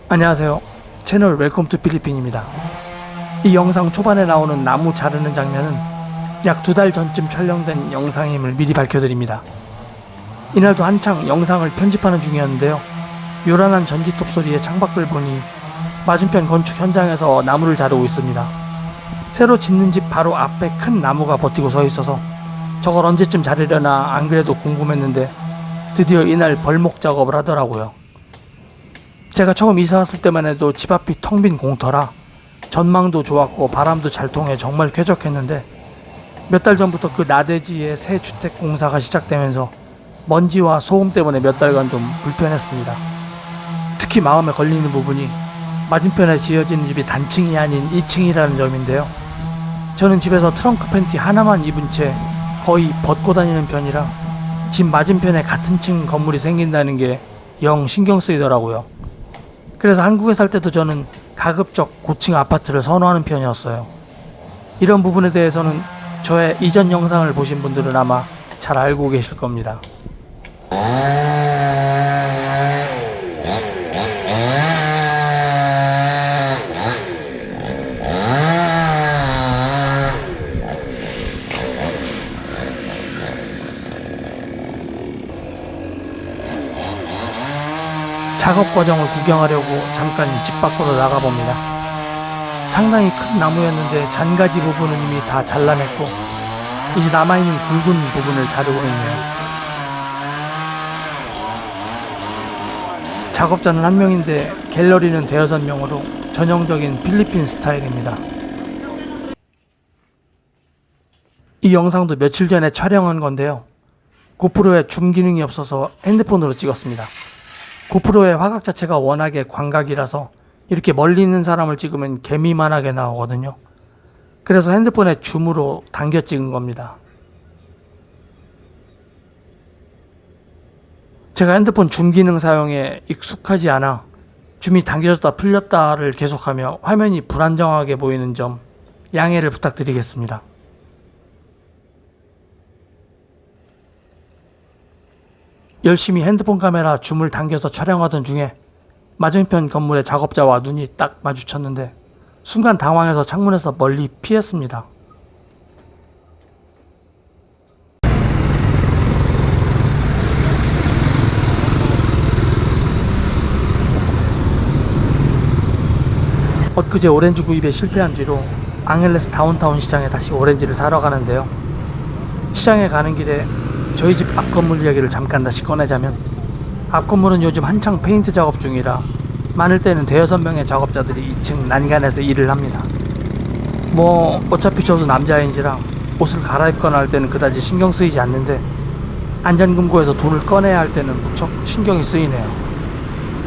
안녕하세요. 채널 웰컴 투 필리핀입니다. 이 영상 초반에 나오는 나무 자르는 장면은 약 2달 전쯤 촬영된 영상임을 미리 밝혀드립니다. 이날도 한창 영상을 편집하는 중이었는데요. 요란한 전기톱 소리에 창밖을 보니 맞은편 건축 현장에서 나무를 자르고 있습니다. 새로 짓는 집 바로 앞에 큰 나무가 버티고 서 있어서 저걸 언제쯤 자르려나 안 그래도 궁금했는데 드디어 이날 벌목 작업을 하더라고요. 제가 처음 이사 왔을 때만 해도 집 앞이 텅 빈 공터라 전망도 좋았고 바람도 잘 통해 정말 쾌적했는데 몇 달 전부터 그 나대지의 새 주택 공사가 시작되면서 먼지와 소음 때문에 몇 달간 좀 불편했습니다. 특히 마음에 걸리는 부분이 맞은편에 지어지는 집이 단층이 아닌 2층이라는 점인데요. 저는 집에서 트렁크 팬티 하나만 입은 채 거의 벗고 다니는 편이라 집 맞은편에 같은 층 건물이 생긴다는 게 영 신경 쓰이더라고요. 그래서 한국에 살 때도 저는 가급적 고층 아파트를 선호하는 편이었어요. 이런 부분에 대해서는 저의 이전 영상을 보신 분들은 아마 잘 알고 계실 겁니다. 작업 과정을 구경하려고 잠깐 집 밖으로 나가봅니다. 상당히 큰 나무였는데 잔가지 부분은 이미 다 잘라냈고 이제 남아있는 굵은 부분을 자르고 있네요. 작업자는 한 명인데 갤러리는 5명으로 전형적인 필리핀 스타일입니다. 이 영상도 며칠 전에 촬영한 건데요. 고프로에 줌 기능이 없어서 핸드폰으로 찍었습니다. 고프로의 화각 자체가 워낙에 광각이라서 이렇게 멀리 있는 사람을 찍으면 개미만하게 나오거든요. 그래서 핸드폰에 줌으로 당겨 찍은 겁니다. 제가 핸드폰 줌 기능 사용에 익숙하지 않아 줌이 당겨졌다 풀렸다를 계속하며 화면이 불안정하게 보이는 점 양해를 부탁드리겠습니다. 열심히 핸드폰 카메라 줌을 당겨서 촬영하던 중에 맞은편 건물의 작업자와 눈이 딱 마주쳤는데 순간 당황해서 창문에서 멀리 피했습니다. 엊그제 오렌지 구입에 실패한 뒤로 앙헬레스 다운타운 시장에 다시 오렌지를 사러 가는데요. 시장에 가는 길에 저희 집 앞 건물 이야기를 잠깐 다시 꺼내자면 앞 건물은 요즘 한창 페인트 작업 중이라 많을 때는 5-6명의 작업자들이 2층 난간에서 일을 합니다. 어차피 저도 남자인지라 옷을 갈아입거나 할 때는 그다지 신경 쓰이지 않는데 안전금고에서 돈을 꺼내야 할 때는 무척 신경이 쓰이네요.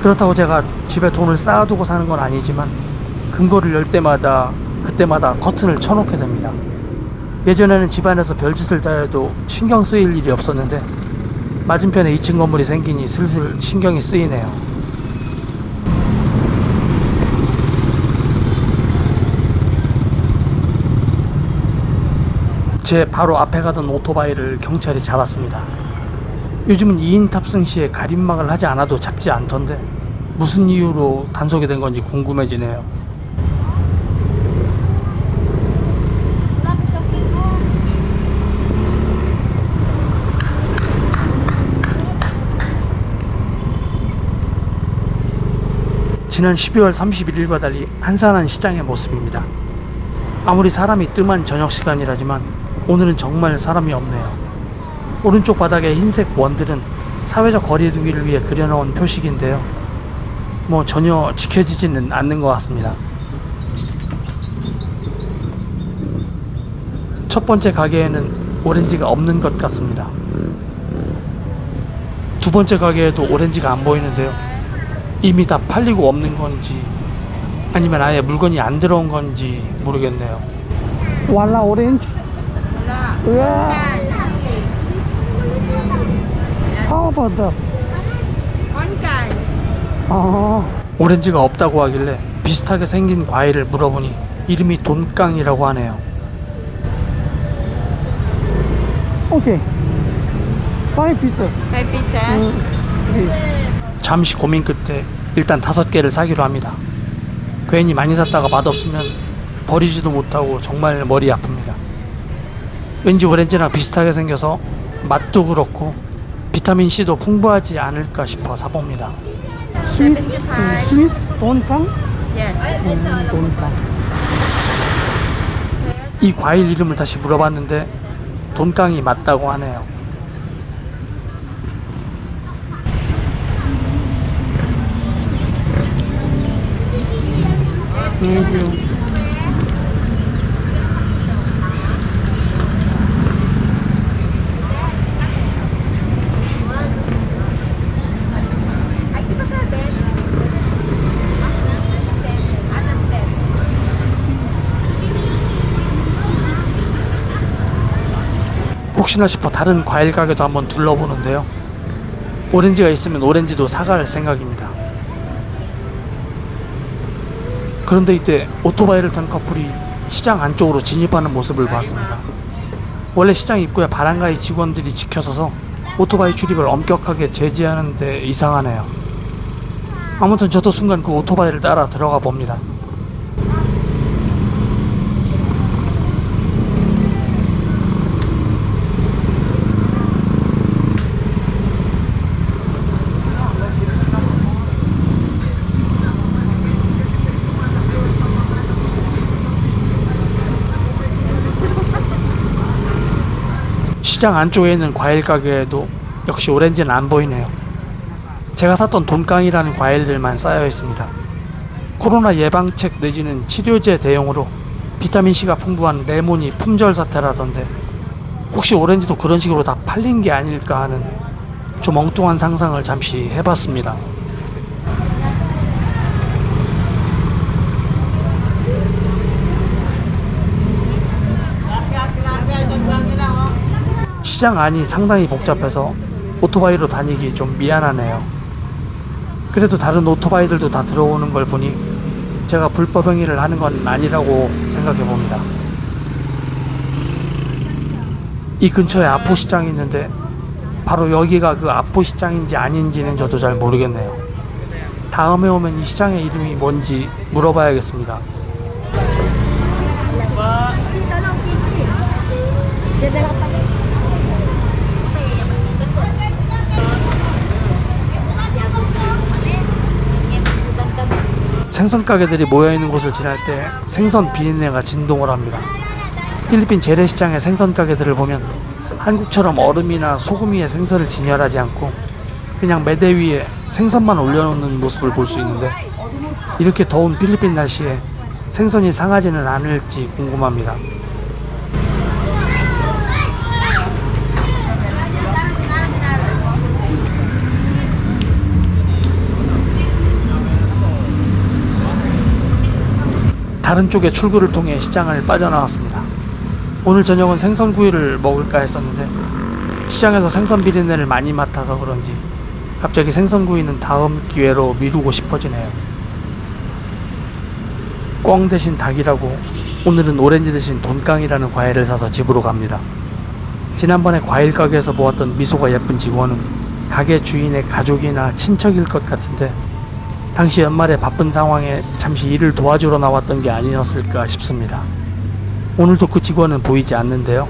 그렇다고 제가 집에 돈을 쌓아두고 사는 건 아니지만 금고를 열 때마다 그때마다 커튼을 쳐놓게 됩니다. 예전에는 집안에서 별짓을 다 해도 신경 쓰일 일이 없었는데 맞은편에 2층 건물이 생기니 슬슬 신경이 쓰이네요. 제 바로 앞에 가던 오토바이를 경찰이 잡았습니다. 요즘은 2인 탑승 시에 가림막을 하지 않아도 잡지 않던데 무슨 이유로 단속이 된 건지 궁금해지네요. 지난 12월 31일과 달리 한산한 시장의 모습입니다. 아무리 사람이 뜸한 저녁 시간이라지만 오늘은 정말 사람이 없네요. 오른쪽 바닥의 흰색 원들은 사회적 거리 두기를 위해 그려놓은 표식인데요. 전혀 지켜지지는 않는 것 같습니다. 첫 번째 가게에는 오렌지가 없는 것 같습니다. 두 번째 가게에도 오렌지가 안 보이는데요. 이미 다 팔리고 없는 건지 아니면 아예 물건이 안 들어온 건지 모르겠네요. 왈라 오렌지? 으아! How about that? 오렌지가 없다고 하길래 비슷하게 생긴 과일을 물어보니 이름이 돈깡이라고 하네요. 오케이. 5 pieces. 5 pieces. 잠시 고민 끝에 일단 5개를 사기로 합니다. 괜히 많이 샀다가 맛없으면 버리지도 못하고 정말 머리 아픕니다. 왠지 오렌지랑 비슷하게 생겨서 맛도 그렇고 비타민C도 풍부하지 않을까 싶어 사봅니다. 스위스 돈깡? Yes. 돈깡. 이 과일 이름을 다시 물어봤는데 돈깡이 맞다고 하네요. 땡큐. 혹시나 싶어 다른 과일 가게도 한번 둘러보는데요. 오렌지가 있으면 오렌지도 사갈 생각입니다. 그런데 이때 오토바이를 탄 커플이 시장 안쪽으로 진입하는 모습을 봤습니다. 원래 시장 입구에 바람가이 직원들이 지켜서서 오토바이 출입을 엄격하게 제지하는데 이상하네요. 아무튼 저도 순간 그 오토바이를 따라 들어가 봅니다. 시장 안쪽에 있는 과일 가게에도 역시 오렌지는 안 보이네요. 제가 샀던 돈깡이라는 과일들만 쌓여 있습니다. 코로나 예방책 내지는 치료제 대용으로 비타민C가 풍부한 레몬이 품절 사태라던데 혹시 오렌지도 그런 식으로 다 팔린 게 아닐까 하는 좀 엉뚱한 상상을 잠시 해봤습니다. 시장 안이 상당히 복잡해서 오토바이로 다니기 좀 미안하네요. 그래도 다른 오토바이들도 다 들어오는 걸 보니 제가 불법 행위를 하는 건 아니라고 생각해 봅니다. 이 근처에 아포시장이 있는데 바로 여기가 그 아포시장인지 아닌지는 저도 잘 모르겠네요. 다음에 오면 이 시장의 이름이 뭔지 물어봐야겠습니다. 생선 가게들이 모여있는 곳을 지날 때 생선 비린내가 진동을 합니다. 필리핀 재래시장의 생선 가게들을 보면 한국처럼 얼음이나 소금 위에 생선을 진열하지 않고 그냥 매대 위에 생선만 올려놓는 모습을 볼 수 있는데 이렇게 더운 필리핀 날씨에 생선이 상하지는 않을지 궁금합니다. 다른 쪽의 출구를 통해 시장을 빠져나왔습니다. 오늘 저녁은 생선구이를 먹을까 했었는데 시장에서 생선 비린내를 많이 맡아서 그런지 갑자기 생선구이는 다음 기회로 미루고 싶어지네요. 꿩 대신 닭이라고 오늘은 오렌지 대신 돈깡이라는 과일을 사서 집으로 갑니다. 지난번에 과일 가게에서 보았던 미소가 예쁜 직원은 가게 주인의 가족이나 친척일 것 같은데 당시 연말에 바쁜 상황에 잠시 일을 도와주러 나왔던 게 아니었을까 싶습니다. 오늘도 그 직원은 보이지 않는데요.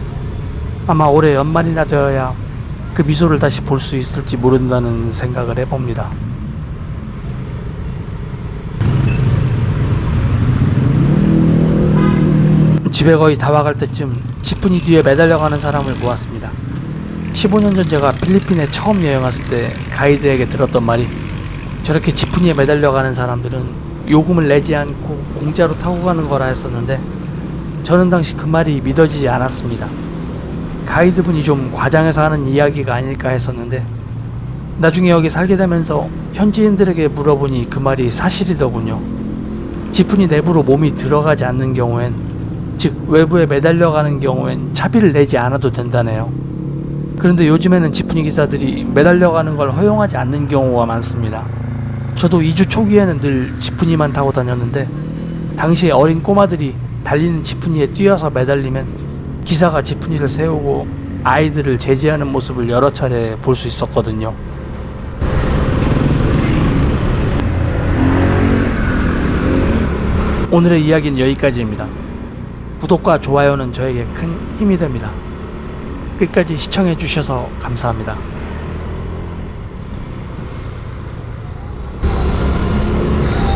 아마 올해 연말이나 되어야 그 미소를 다시 볼 수 있을지 모른다는 생각을 해봅니다. 집에 거의 다 와갈 때쯤 지프니 뒤에 매달려가는 사람을 보았습니다. 15년 전 제가 필리핀에 처음 여행 왔을 때 가이드에게 들었던 말이 저렇게 지프니에 매달려가는 사람들은 요금을 내지 않고 공짜로 타고 가는 거라 했었는데 저는 당시 그 말이 믿어지지 않았습니다. 가이드분이 좀 과장해서 하는 이야기가 아닐까 했었는데 나중에 여기 살게 되면서 현지인들에게 물어보니 그 말이 사실이더군요. 지프니 내부로 몸이 들어가지 않는 경우엔, 즉 외부에 매달려가는 경우엔 차비를 내지 않아도 된다네요. 그런데 요즘에는 지프니 기사들이 매달려가는 걸 허용하지 않는 경우가 많습니다. 저도 2주 초기에는 늘 지프니만 타고 다녔는데 당시에 어린 꼬마들이 달리는 지프니에 뛰어서 매달리면 기사가 지프니를 세우고 아이들을 제지하는 모습을 여러 차례 볼 수 있었거든요. 오늘의 이야기는 여기까지입니다. 구독과 좋아요는 저에게 큰 힘이 됩니다. 끝까지 시청해 주셔서 감사합니다.